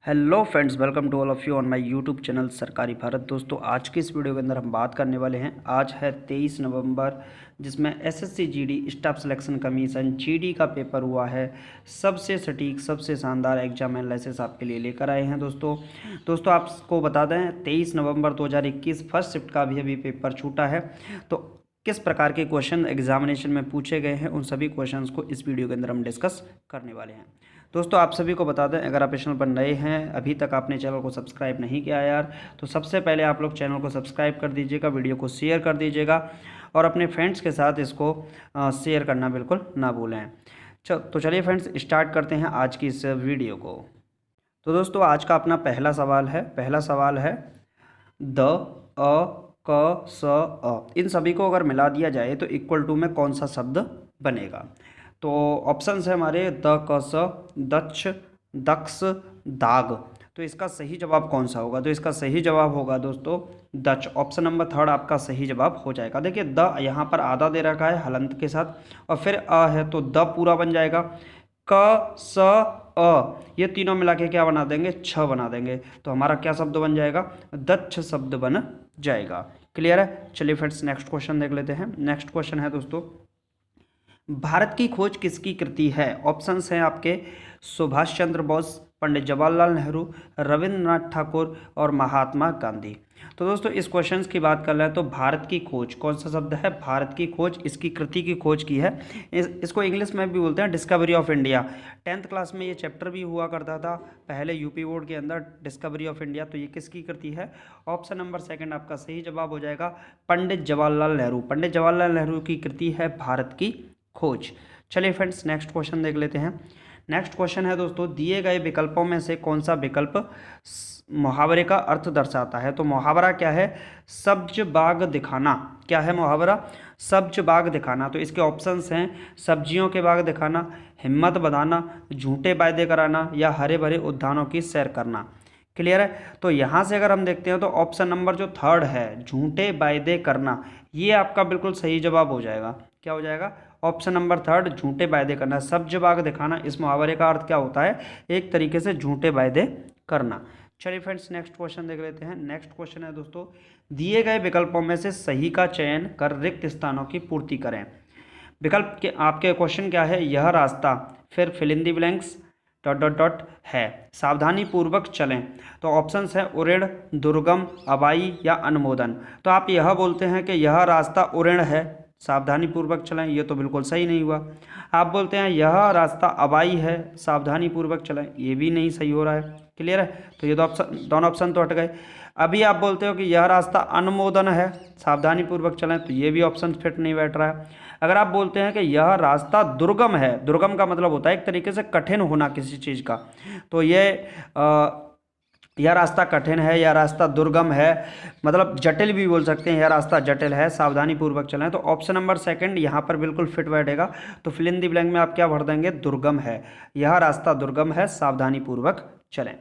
Hello friends, welcome to all of you on my YouTube channel Sarkari Bharat. दोस्तों, आज की इस वीडियो के अंदर हम बात करने वाले हैं। आज है 23 नवंबर, जिसमें SSC GD staff selection commission GD का पेपर हुआ है। सबसे सटीक, सबसे शानदार एग्जाम एनालिसिस आपके लिए लेकर आए हैं। दोस्तों आपको बता दें, 23 नवंबर 2021 फर्स्ट शिफ्ट का भी अभी पेपर छूटा है। तो किस प्रकार के क्वेश्चन एग्जामिनेशन में पूछे गए हैं, उन सभी क्वेश्चंस को इस वीडियो के अंदर हम डिस्कस करने वाले हैं। दोस्तों, आप सभी को बता दें, अगर आप चैनल पर नए हैं, अभी तक आपने चैनल को सब्सक्राइब नहीं किया यार, तो सबसे पहले आप लोग चैनल को सब्सक्राइब कर दीजिएगा, वीडियो को शेयर कर दीजिएगा और अपने फ्रेंड्स के साथ इसको शेयर करना बिल्कुल ना भूलें। तो चलिए फ्रेंड्स, स्टार्ट करते हैं आज की इस वीडियो को। तो दोस्तों, आज का अपना पहला सवाल है द, अ, क, स, अ, इन सभी को अगर मिला दिया जाए तो इक्वल टू में कौन सा शब्द बनेगा। तो ऑप्शंस है हमारे द, क, स, दक्ष, दक्ष, दाग। तो इसका सही जवाब कौन सा होगा? तो इसका सही जवाब होगा दोस्तों दक्ष। ऑप्शन नंबर थर्ड आपका सही जवाब हो जाएगा। देखिए, द यहाँ पर आधा दे रखा है हलंत के साथ, और फिर अ है तो द पूरा बन जाएगा। क, स, अ, ये तीनों मिला के क्या बना देंगे? छ बना देंगे। तो हमारा क्या शब्द बन जाएगा? दक्ष शब्द बन जाएगा। क्लियर है? चलिए फ्रेंड्स, नेक्स्ट क्वेश्चन देख लेते हैं। नेक्स्ट क्वेश्चन है दोस्तों, भारत की खोज किसकी कृति है? ऑप्शंस हैं आपके सुभाष चंद्र बोस, पंडित जवाहरलाल नेहरू, रविंद्रनाथ ठाकुर और महात्मा गांधी। तो दोस्तों, इस क्वेश्चन की बात कर रहे हैं तो भारत की खोज, कौन सा शब्द है? भारत की खोज, इसकी कृति की खोज की है। इसको इंग्लिश में भी बोलते हैं discovery of India. 10th class में ये चैप्टर भी हुआ करता था पहले यूपी बोर्ड के अंदर, डिस्कवरी ऑफ इंडिया। तो ये किसकी कृति है? ऑप्शन नंबर सेकंड आपका सही जवाब हो जाएगा, पंडित जवाहरलाल नेहरू। पंडित जवाहरलाल नेहरू की कृति है भारत की खोज। चलिए फ्रेंड्स, नेक्स्ट क्वेश्चन देख लेते हैं। नेक्स्ट क्वेश्चन है दोस्तों, दिए गए विकल्पों में से कौन सा विकल्प मुहावरे का अर्थ दर्शाता है? तो मुहावरा क्या है? सब्ज बाग दिखाना। क्या है मुहावरा? सब्ज बाग दिखाना। तो इसके ऑप्शंस हैं सब्जियों के बाग दिखाना, हिम्मत बढ़ाना, झूठे वायदे कराना या हरे भरे उद्यानों की सैर करना। क्लियर है? तो यहाँ से अगर हम देखते हैं तो ऑप्शन नंबर जो थर्ड है, झूठे वायदे करना, ये आपका बिल्कुल सही जवाब हो जाएगा। क्या हो जाएगा? ऑप्शन नंबर थर्ड, झूठे वायदे करना। सब्ज बाग दिखाना, इस मुहावरे का अर्थ क्या होता है? एक तरीके से झूठे वायदे करना। चलिए फ्रेंड्स, नेक्स्ट क्वेश्चन देख लेते हैं। नेक्स्ट क्वेश्चन है दोस्तों, दिए गए विकल्पों में से सही का चयन कर रिक्त स्थानों की पूर्ति करें। विकल्प के आपके क्वेश्चन क्या है? यह रास्ता, फिर fill in the blanks, dot dot dot है, सावधानी पूर्वक चलें। तो ऑप्शंस है उऋण, दुर्गम, अबाई या अनुमोदन। तो आप यह बोलते हैं कि यह रास्ता उऋण है, सावधानी पूर्वक चलें, ये तो बिल्कुल सही नहीं हुआ। आप बोलते हैं यह रास्ता अबाई है, सावधानी पूर्वक चलें, ये भी नहीं सही हो रहा है। क्लियर है? तो ये दोनों ऑप्शन तो हट गए। अभी आप बोलते हो कि यह रास्ता अनुमोदन है, सावधानी पूर्वक चलें, तो ये भी ऑप्शन फिट नहीं बैठ रहा है। अगर आप बोलते हैं कि यह रास्ता दुर्गम है, दुर्गम का मतलब होता है एक तरीके से कठिन होना किसी चीज़ का, तो यह रास्ता कठिन है, यह रास्ता दुर्गम है, मतलब जटिल भी बोल सकते हैं, यह रास्ता जटिल है, सावधानी पूर्वक चलें। तो ऑप्शन नंबर सेकंड यहाँ पर बिल्कुल फिट बैठेगा। तो फिल इन द ब्लैंक में आप क्या भर देंगे? दुर्गम है, यह रास्ता दुर्गम है, सावधानी पूर्वक चलें।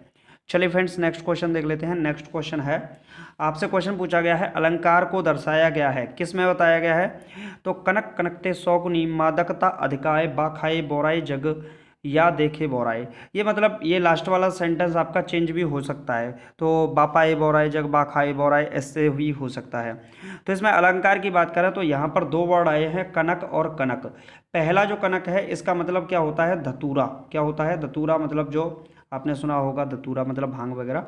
चलिए फ्रेंड्स, नेक्स्ट क्वेश्चन देख लेते हैं। नेक्स्ट क्वेश्चन है, आपसे क्वेश्चन पूछा गया है, अलंकार को दर्शाया गया है, किस में बताया गया है? तो कनक कनकते सौगुनी, मादकता अधिकाय, बाखाए बोराए जग या देखे बोराए। ये मतलब ये लास्ट वाला सेंटेंस आपका चेंज भी हो सकता है। तो बापाए बोराए जग, बाखाए बोराए, ऐसे भी हो सकता है। तो इसमें अलंकार की बात करें तो यहाँ पर दो वर्ड आए हैं, कनक और कनक। पहला जो कनक है, इसका मतलब क्या होता है? धतूरा। क्या होता है? धतूरा, मतलब जो आपने सुना होगा, धतूरा मतलब भांग वगैरह।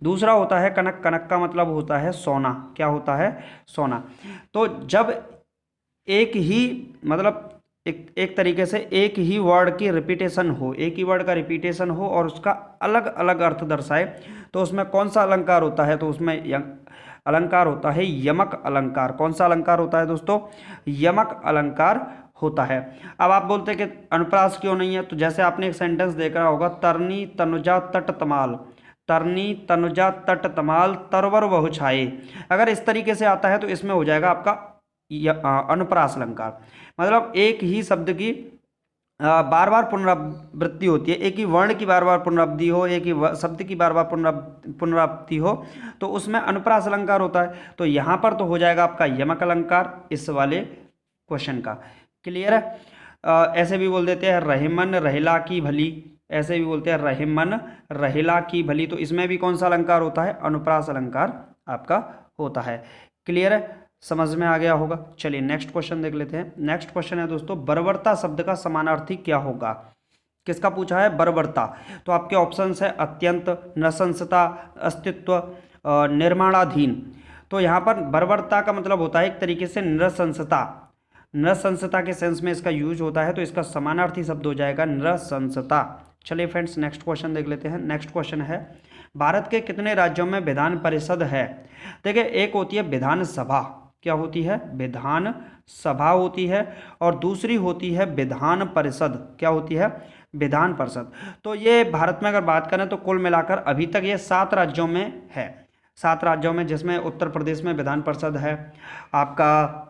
दूसरा होता है कनक, कनक का मतलब होता है सोना। क्या होता है? सोना। तो जब एक ही मतलब एक तरीके से एक ही वर्ड की रिपीटेशन हो, एक ही वर्ड का रिपीटेशन हो और उसका अलग अलग अर्थ दर्शाए, तो उसमें कौन सा अलंकार होता है? तो उसमें अलंकार होता है यमक अलंकार। कौन सा अलंकार होता है दोस्तों? यमक अलंकार होता है। अब आप बोलते हैं कि अनुप्रास क्यों नहीं है? तो जैसे आपने एक सेंटेंस देख रहा होगा, तरनी तनुजा तट तमाल, तरनी तनुजा तट तमाल, तरवर बहु छाए। अगर इस तरीके से आता है तो इसमें हो जाएगा आपका अनुप्रास अलंकार। मतलब एक ही शब्द की बार बार पुनरावृत्ति होती है, एक ही वर्ण की बार बार पुनरावृत्ति हो, एक ही शब्द की बार बार पुनरावृत्ति हो, तो उसमें अनुप्रास अलंकार होता है। तो यहाँ पर तो हो जाएगा आपका यमक अलंकार इस वाले क्वेश्चन का। क्लियर है? ऐसे भी बोल देते हैं, रहीमन रहीला की भली, ऐसे भी बोलते हैं रहिमन, रहिला की भली, तो इसमें भी कौन सा अलंकार होता है, अनुप्रास अलंकार आपका होता है। क्लियर है, समझ में आ गया होगा। चलिए नेक्स्ट क्वेश्चन देख लेते हैं। नेक्स्ट क्वेश्चन है दोस्तों, बर्बरता शब्द का समानार्थी क्या होगा। किसका पूछा है, बर्बरता। तो आपके ऑप्शंस है अत्यंत, नृशंसता, अस्तित्व, निर्माणाधीन। तो यहाँ पर बर्बरता का मतलब होता है एक तरीके से नृशंसता, नृशंसता के सेंस में इसका यूज होता है, तो इसका समानार्थी शब्द हो जाएगा नृशंसता। चलिए फ्रेंड्स नेक्स्ट क्वेश्चन देख लेते हैं। नेक्स्ट क्वेश्चन है, भारत के कितने राज्यों में विधान परिषद है। देखिए एक होती है विधानसभा, क्या होती है, विधान सभा होती है, और दूसरी होती है विधान परिषद, क्या होती है, विधान परिषद। तो ये भारत में अगर बात करें तो कुल मिलाकर अभी तक ये 7 राज्यों में है, 7 राज्यों में, जिसमें उत्तर प्रदेश में विधान परिषद है, आपका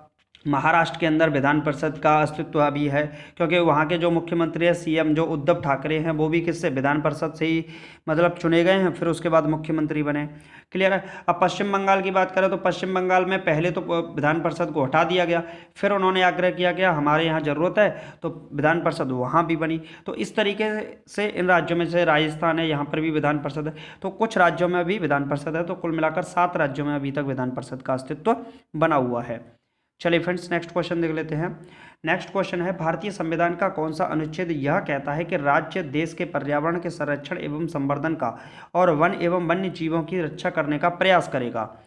महाराष्ट्र के अंदर विधान परिषद का अस्तित्व अभी है, क्योंकि वहाँ के जो मुख्यमंत्री है, सीएम जो उद्धव ठाकरे हैं, वो भी किससे, विधान परिषद से ही मतलब चुने गए हैं, फिर उसके बाद मुख्यमंत्री बने। क्लियर है। अब पश्चिम बंगाल की बात करें तो पश्चिम बंगाल में पहले तो विधान परिषद को हटा दिया गया, फिर उन्होंने आग्रह किया कि हमारे यहाँ ज़रूरत है, तो विधान परिषद वहाँ भी बनी। तो इस तरीके से इन राज्यों में से राजस्थान है, यहाँ पर भी विधान परिषद है, तो कुछ राज्यों में भी विधान परिषद है, तो कुल मिलाकर 7 राज्यों में अभी तक विधान परिषद का अस्तित्व बना हुआ है। चलिए फ्रेंड्स नेक्स्ट क्वेश्चन देख लेते हैं। नेक्स्ट क्वेश्चन है, भारतीय संविधान का कौन सा अनुच्छेद यह कहता है कि राज्य देश के पर्यावरण के संरक्षण एवं संवर्धन का और वन एवं वन्य जीवों की रक्षा करने का प्रयास करेगा।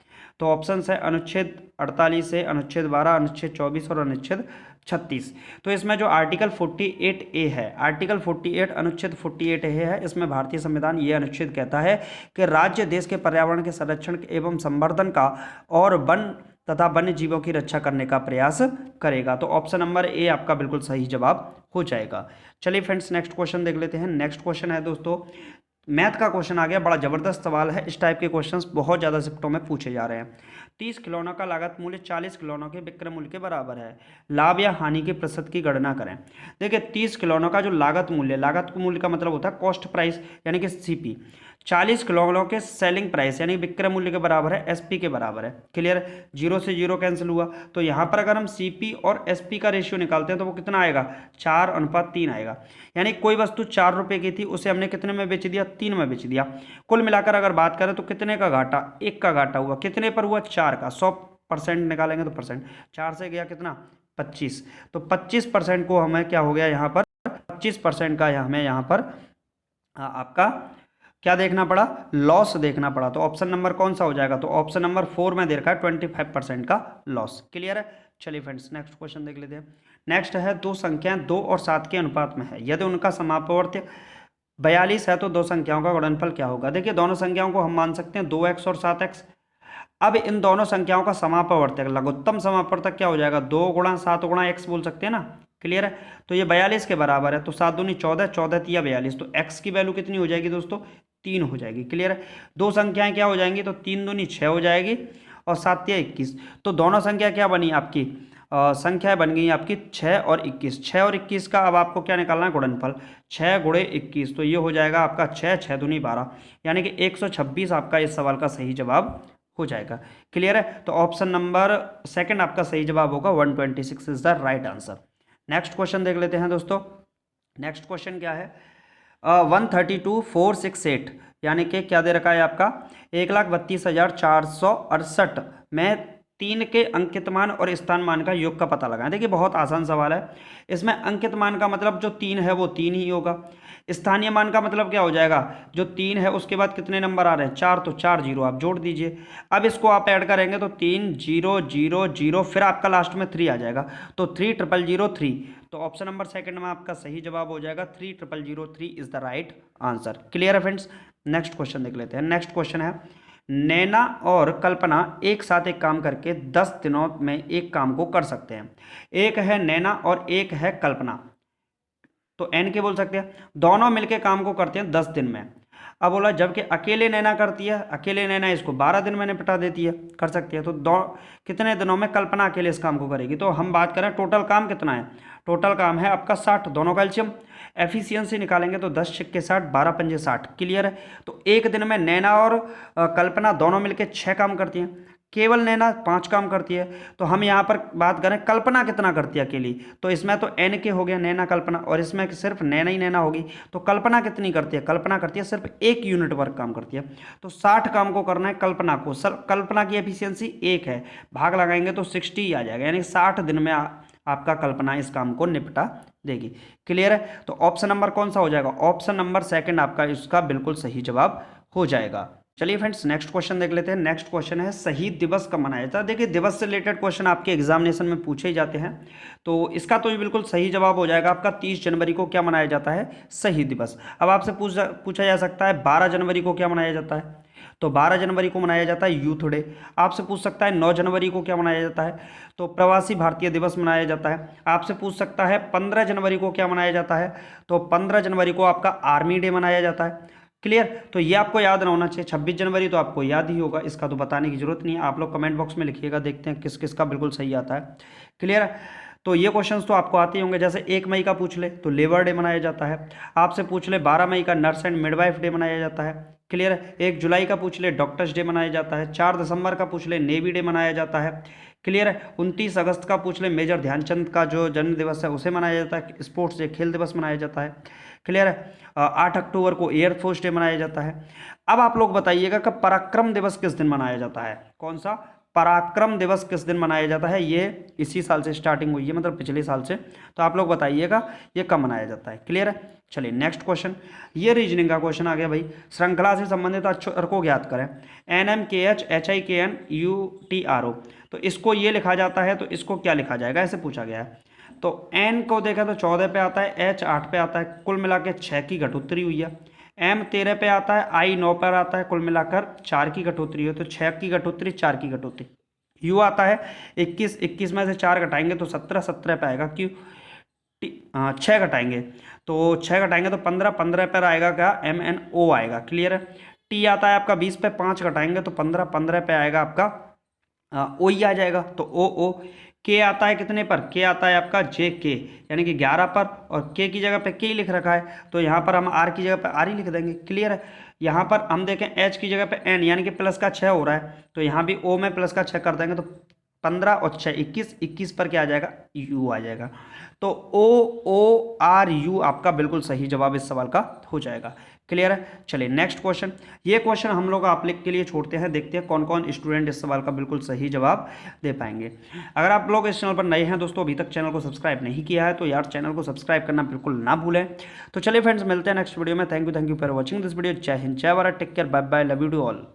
तो ऑप्शन है अनुच्छेद 48 से अनुच्छेद 12, अनुच्छेद 24 और अनुच्छेद 36। तो इसमें जो आर्टिकल 48A है, आर्टिकल 48 अनुच्छेद 48A है, इसमें भारतीय संविधान ये अनुच्छेद कहता है कि राज्य देश के पर्यावरण के संरक्षण एवं संवर्धन का और वन तथा वन्य जीवों की रक्षा करने का प्रयास करेगा। तो ऑप्शन नंबर ए आपका बिल्कुल सही जवाब हो जाएगा। चलिए फ्रेंड्स नेक्स्ट क्वेश्चन देख लेते हैं। नेक्स्ट क्वेश्चन है दोस्तों, मैथ का क्वेश्चन आ गया, बड़ा जबरदस्त सवाल है। इस टाइप के क्वेश्चंस बहुत ज़्यादा शिफ्टों में पूछे जा रहे हैं। 30 खिलौनों का लागत मूल्य 40 खिलौनों के विक्रय मूल्य के बराबर है, लाभ या हानि के प्रतिशत की गणना करें। देखिए 30 खिलौनों का जो लागत मूल्य का मतलब होता है कॉस्ट प्राइस यानी कि सीपी, 40 खिलौनों के सेलिंग प्राइस यानी विक्रय मूल्य के बराबर है, एसपी के बराबर है। क्लियर, 0 से 0 कैंसिल हुआ, तो यहाँ पर अगर हम सीपी और एसपी का रेशियो निकालते हैं तो वो कितना आएगा, 4:3 आएगा। यानी कोई वस्तु 4 रुपये की थी, उसे हमने कितने में बेच दिया, 3 में बेच दिया। कुल मिलाकर अगर बात करें तो कितने का घाटा, 1 का घाटा हुआ। कितने पर हुआ, 4 का। 100% निकालेंगे तो परसेंट, 4 से गया कितना, 25। तो 25% को हमें क्या हो गया यहाँ पर, 25% का हमें यहाँ पर आपका क्या देखना पड़ा, लॉस देखना पड़ा। तो ऑप्शन नंबर कौन सा हो जाएगा, तो ऑप्शन नंबर 4 में दे रखा है 25% का लॉस। क्लियर है। चलिए फ्रेंड्स नेक्स्ट क्वेश्चन देख लेते हैं। नेक्स्ट है, दो संख्याएं 2 और 7 के अनुपात में है, यदि उनका समापवर्त्य 42 है तो दो संख्याओं का गुणनफल क्या होगा। देखिए दोनों संख्याओं को हम मान सकते हैं 2x और 7x। अब इन दोनों संख्याओं का समापवर्तक, लघुत्तम समापवर्तक क्या हो जाएगा, 2 गुणा 7 गुणा x बोल सकते हैं ना। क्लियर है। तो ये 42 के बराबर है, तो 7 दूनी 14, 14 तिया 42, तो x की वैल्यू कितनी हो जाएगी दोस्तों, 3 हो जाएगी। क्लियर है। दो संख्याएं क्या हो जाएंगी, तो 3 दूनी 6 हो जाएगी और 7 तिया 21। तो दोनों संख्या क्या बनी आपकी, संख्याएं बन गई आपकी 6 और 21। 6 और 21 का अब आपको क्या निकालना है, गुणनफल, 6 गुणे 21, तो ये हो जाएगा आपका 6, 6 दूनी 12, यानी कि 126 आपका इस सवाल का सही जवाब हो जाएगा। क्लियर है। तो ऑप्शन नंबर सेकंड आपका सही जवाब होगा, 126 is the right answer. Next question देख लेते हैं दोस्तों। नेक्स्ट क्वेश्चन क्या है, 132,468 यानी कि क्या दे रखा है आपका, 1,32,468 में 3 के अंकित मान और स्थान मान का योग का पता लगाएं। देखिए बहुत आसान सवाल है। इसमें अंकित मान का मतलब जो 3 है वो 3 ही होगा। स्थानीय मान का मतलब क्या हो जाएगा, जो 3 है उसके बाद कितने नंबर आ रहे हैं, 4, तो 4 जीरो आप जोड़ दीजिए। अब इसको आप ऐड करेंगे तो 3 0 0 0, फिर आपका लास्ट में 3 आ जाएगा, तो 3,003। तो ऑप्शन नंबर सेकंड में आपका सही जवाब हो जाएगा, 3,003 is the right answer. Clear है फ्रेंड्स। नेक्स्ट क्वेश्चन देख लेते हैं। नेक्स्ट क्वेश्चन है, नैना और कल्पना एक साथ एक काम करके 10 दिनों में एक काम को कर सकते हैं। एक है नैना और एक है कल्पना, तो एन के बोल सकते हैं, दोनों मिलके काम को करते हैं 10 दिन में। अब बोला जबकि अकेले नैना करती है, अकेले नैना इसको 12 दिन में निपटा देती है, कर सकती है, तो कितने दिनों में कल्पना अकेले इस काम को करेगी। तो हम बात करें टोटल काम कितना है, टोटल काम है आपका 60, दोनों का एलसीएम एफिशिएंसी निकालेंगे तो 10 छक्के 60, 12 पंजे 60। क्लियर है। तो एक दिन में नैना और कल्पना दोनों मिलकर 6 काम करती हैं। केवल नैना 5 काम करती है। तो हम यहाँ पर बात करें कल्पना कितना करती है अकेली, तो इसमें तो एन के हो गया नैना कल्पना, और इसमें सिर्फ नैना ही नैना होगी। तो कल्पना कितनी करती है, कल्पना करती है सिर्फ 1 यूनिट वर्क काम करती है। तो 60 काम को करना है कल्पना को, कल्पना की एफिशिएंसी 1 है, भाग लगाएंगे तो 60 ही आ जाएगा, यानी 60 दिन में आपका कल्पना इस काम को निपटा देगी। क्लियर है। तो ऑप्शन नंबर कौन सा हो जाएगा, ऑप्शन नंबर सेकंड आपका इसका बिल्कुल सही जवाब हो जाएगा। चलिए फ्रेंड्स नेक्स्ट क्वेश्चन देख लेते हैं। नेक्स्ट क्वेश्चन है शहीद दिवस कब मनाया जाता है। देखिए दिवस से रिलेटेड क्वेश्चन आपके एग्जामिनेशन में पूछे ही जाते हैं, तो इसका तो ये बिल्कुल सही जवाब हो जाएगा आपका 30 जनवरी को क्या मनाया जाता है, शहीद दिवस। अब आपसे पूछा जा सकता है 12 जनवरी को क्या मनाया जाता है, तो 12 जनवरी को मनाया जाता है यूथ डे। आपसे पूछ सकता है 9 जनवरी को क्या मनाया जाता है, तो प्रवासी भारतीय दिवस मनाया जाता है। आपसे पूछ सकता है 15 जनवरी को क्या मनाया जाता है, तो 15 जनवरी को आपका आर्मी डे मनाया जाता है। क्लियर। तो ये आपको याद ना होना चाहिए। 26 जनवरी तो आपको याद ही होगा, इसका तो बताने की जरूरत नहीं है, आप लोग कमेंट बॉक्स में लिखिएगा, देखते हैं किस किस का बिल्कुल सही आता है। क्लियर है। तो ये क्वेश्चंस तो आपको आते ही होंगे, जैसे 1 मई का पूछ ले तो लेबर डे मनाया जाता है। आपसे पूछ ले 12 मई का नर्स एंड मिडवाइफ डे मनाया जाता है। क्लियर है। 1 जुलाई का पूछ ले डॉक्टर्स डे मनाया जाता है। 4 दिसंबर का पूछ ले नेवी डे मनाया जाता है। क्लियर है। 29 अगस्त का पूछ ले मेजर ध्यानचंद का जो जन्म दिवस है उसे मनाया जाता है। स्पोर्ट्स डे खेल दिवस मनाया जाता है। क्लियर है। 8 अक्टूबर को एयरफोर्स डे मनाया जाता है। अब आप लोग बताइएगा कि पराक्रम दिवस किस दिन मनाया जाता है, कौन सा पराक्रम दिवस किस दिन मनाया जाता है। ये इसी साल से स्टार्टिंग हुई है, मतलब पिछले साल से। तो आप लोग बताइएगा ये कब मनाया जाता है। क्लियर है। चलिए नेक्स्ट क्वेश्चन, ये रीजनिंग का क्वेश्चन आ गया भाई। श्रृंखला से संबंधित अक्षर को ज्ञात करें। NMKHHIKNUTRO, तो इसको ये लिखा जाता है, तो इसको क्या लिखा जाएगा, ऐसे पूछा गया है। तो एन को देखा तो 14 पे आता है, एच 8 पे आता है, कुल मिला के 6 की घटोत्तरी हुई है। एम 13 पे आता है, आई 9 पर आता है, कुल मिलाकर 4 की घटोत्तरी है। तो 6 की घटोत्तरी 4 की घटोत्तरी। यू आता है 21, 21 में से 4 घटाएंगे तो 17, 17 पे आएगा। क्यों 6 घटाएंगे तो 6 घटाएंगे तो 15, 15 पर आएगा क्या, MNO आएगा। क्लियर है। टी आता है आपका 20 पे 5 घटाएंगे तो 15, 15 पे आएगा आपका ओ ही आ जाएगा, तो ओ। के आता है कितने पर, के आता है आपका JK, यानी कि 11 पर, और के की जगह पे के ही लिख रखा है, तो यहाँ पर हम आर की जगह पे आर ही लिख देंगे। क्लियर है। यहाँ पर हम देखें एच की जगह पे एन, यानी कि प्लस का 6 हो रहा है, तो यहाँ भी ओ में प्लस का 6 कर देंगे तो 15 और 6 21, 21 पर क्या आ जाएगा, यू आ जाएगा। तो OORU आपका बिल्कुल सही जवाब इस सवाल का हो जाएगा। क्लियर है। चलिए नेक्स्ट क्वेश्चन, ये क्वेश्चन हम लोग आप लोग के लिए छोड़ते हैं, देखते हैं कौन कौन स्टूडेंट इस सवाल का बिल्कुल सही जवाब दे पाएंगे। अगर आप लोग इस चैनल पर नए हैं दोस्तों, अभी तक चैनल को सब्सक्राइब नहीं किया है, तो यार चैनल को सब्सक्राइब करना बिल्कुल ना भूलें। तो चलिए फ्रेंड्स मिलते हैं नेक्स्ट वीडियो में। Thank you for watching this video. जय हिंद, जय Bharat, take care, bye bye, love you to all.